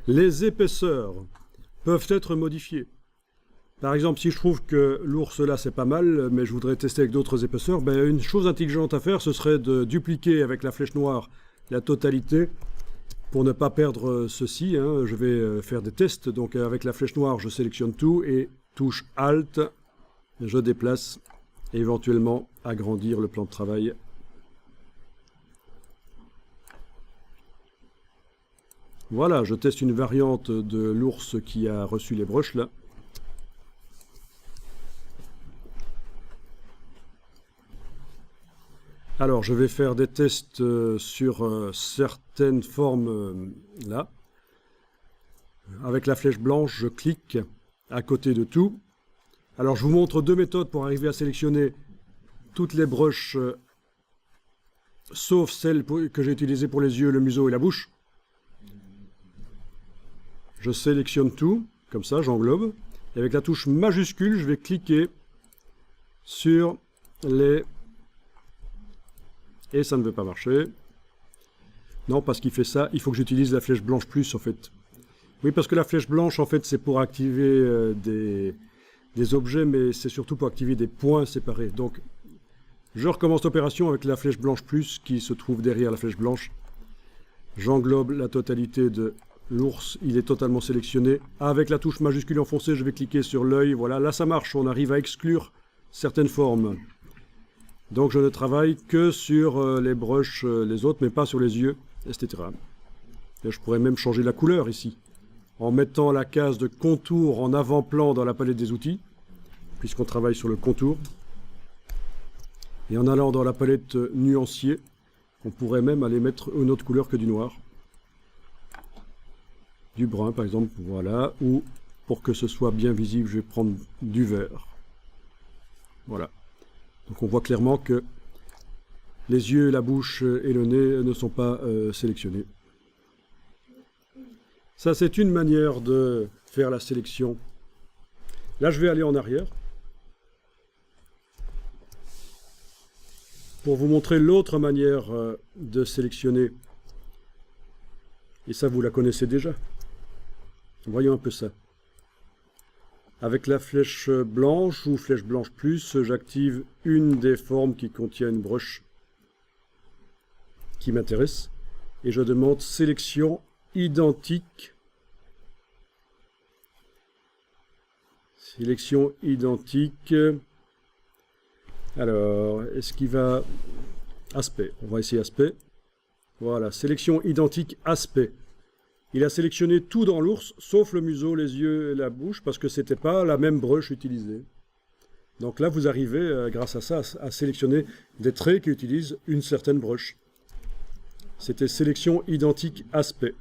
Les épaisseurs peuvent être modifiées. Par exemple, si je trouve que l'ours là c'est pas mal, mais je voudrais tester avec d'autres épaisseurs, ben, une chose intelligente à faire, ce serait de dupliquer avec la flèche noire la totalité pour ne pas perdre ceci. Hein. Je vais faire des tests, donc avec la flèche noire, je sélectionne tout et touche Alt, je déplace et éventuellement agrandir le plan de travail. Voilà, je teste une variante de l'ours qui a reçu les broches là. Alors, je vais faire des tests sur certaines formes là. Avec la flèche blanche, je clique à côté de tout. Alors, je vous montre deux méthodes pour arriver à sélectionner toutes les broches, sauf celles que j'ai utilisées pour les yeux, le museau et la bouche. Je sélectionne tout, comme ça, j'englobe. Et avec la touche majuscule, je vais cliquer sur les... Et ça ne veut pas marcher. Non, parce qu'il fait ça, il faut que j'utilise la flèche blanche plus, en fait. Oui, parce que la flèche blanche, en fait, c'est pour activer des objets, mais c'est surtout pour activer des points séparés. Donc, je recommence l'opération avec la flèche blanche plus, qui se trouve derrière la flèche blanche. J'englobe la totalité de l'ours, il est totalement sélectionné. Avec la touche majuscule enfoncée, je vais cliquer sur l'œil. Voilà, là ça marche, on arrive à exclure certaines formes. Donc je ne travaille que sur les broches, les autres, mais pas sur les yeux, etc. Et je pourrais même changer la couleur ici, en mettant la case de contour en avant-plan dans la palette des outils, puisqu'on travaille sur le contour. Et en allant dans la palette nuancier, on pourrait même aller mettre une autre couleur que du noir. Du brun par exemple, voilà, ou pour que ce soit bien visible, je vais prendre du vert. Voilà. Donc on voit clairement que les yeux, la bouche et le nez ne sont pas sélectionnés. Ça, c'est une manière de faire la sélection. Là, je vais aller en arrière pour vous montrer l'autre manière de sélectionner. Et ça, vous la connaissez déjà. Voyons un peu ça. Avec la flèche blanche ou flèche blanche plus, j'active une des formes qui contient une broche qui m'intéresse. Et je demande sélection identique. Sélection identique. Alors, est-ce qu'il va... Aspect. On va essayer aspect. Voilà, sélection identique aspect. Il a sélectionné tout dans l'ours, sauf le museau, les yeux et la bouche, parce que ce n'était pas la même broche utilisée. Donc là, vous arrivez, grâce à ça, à sélectionner des traits qui utilisent une certaine broche. C'était sélection identique aspect.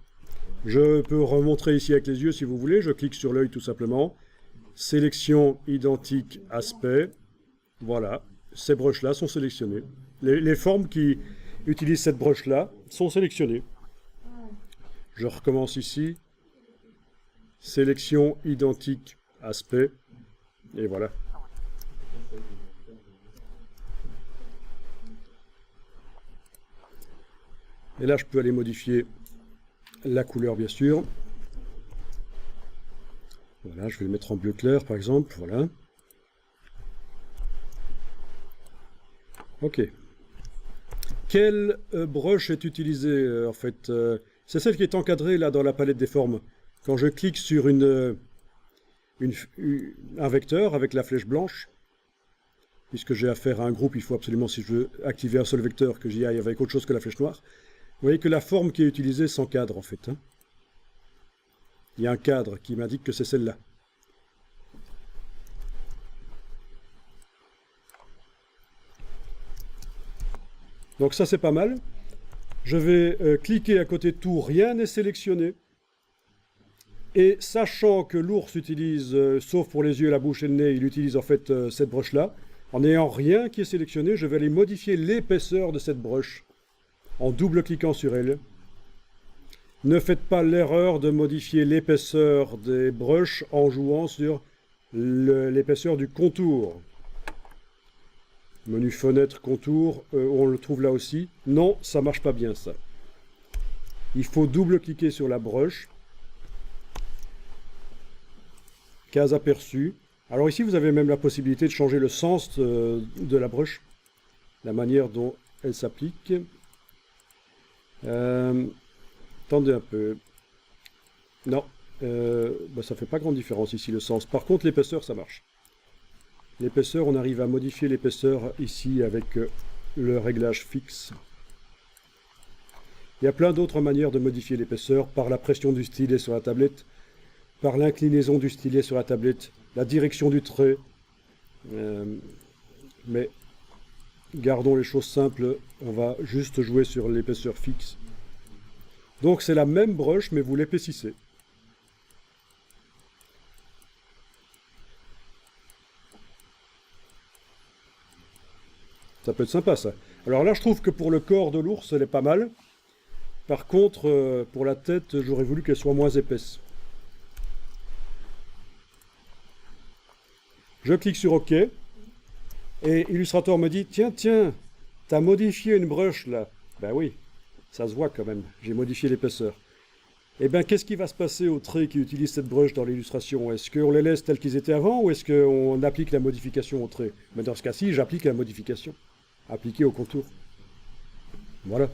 Je peux remontrer ici avec les yeux si vous voulez. Je clique sur l'œil tout simplement. Sélection identique aspect. Voilà, ces broches-là sont sélectionnées. Les formes qui utilisent cette broche-là sont sélectionnées. Je recommence ici. Sélection identique aspect. Et voilà. Et là, je peux aller modifier la couleur, bien sûr. Voilà, je vais le mettre en bleu clair, par exemple. Voilà. Ok. Quelle broche est utilisée, en fait c'est celle qui est encadrée, là, dans la palette des formes. Quand je clique sur un vecteur avec la flèche blanche, puisque j'ai affaire à un groupe, il faut absolument, si je veux activer un seul vecteur, que j'y aille avec autre chose que la flèche noire. Vous voyez que la forme qui est utilisée s'encadre, en fait. Hein. Il y a un cadre qui m'indique que c'est celle-là. Donc ça, c'est pas mal. Je vais cliquer à côté de tout, rien n'est sélectionné. Et sachant que l'ours utilise, sauf pour les yeux, la bouche et le nez, il utilise en fait cette broche-là, en n'ayant rien qui est sélectionné, je vais aller modifier l'épaisseur de cette broche en double-cliquant sur elle. Ne faites pas l'erreur de modifier l'épaisseur des brushes en jouant sur l'épaisseur du contour. Menu fenêtre, contour, on le trouve là aussi. Non, ça marche pas bien ça. Il faut double-cliquer sur la brush Case aperçue. Alors ici, vous avez même la possibilité de changer le sens de la brush, la manière dont elle s'applique. Attendez un peu. Non, bah, ça fait pas grande différence ici le sens. Par contre, l'épaisseur, ça marche. L'épaisseur, on arrive à modifier l'épaisseur ici avec le réglage fixe. Il y a plein d'autres manières de modifier l'épaisseur, par la pression du stylet sur la tablette, par l'inclinaison du stylet sur la tablette, la direction du trait. Mais gardons les choses simples, on va juste jouer sur l'épaisseur fixe. Donc c'est la même brush, mais vous l'épaississez. Ça peut être sympa ça. Alors là je trouve que pour le corps de l'ours elle est pas mal. Par contre pour la tête j'aurais voulu qu'elle soit moins épaisse. Je clique sur OK. Et Illustrator me dit tiens, t'as modifié une brush là. Ben oui, ça se voit quand même. J'ai modifié l'épaisseur. Et bien qu'est-ce qui va se passer aux traits qui utilisent cette brush dans l'illustration? Est-ce qu'on les laisse tels qu'ils étaient avant ou est-ce qu'on applique la modification aux traits? Mais dans ce cas-ci, j'applique la modification appliquée au contour. Voilà.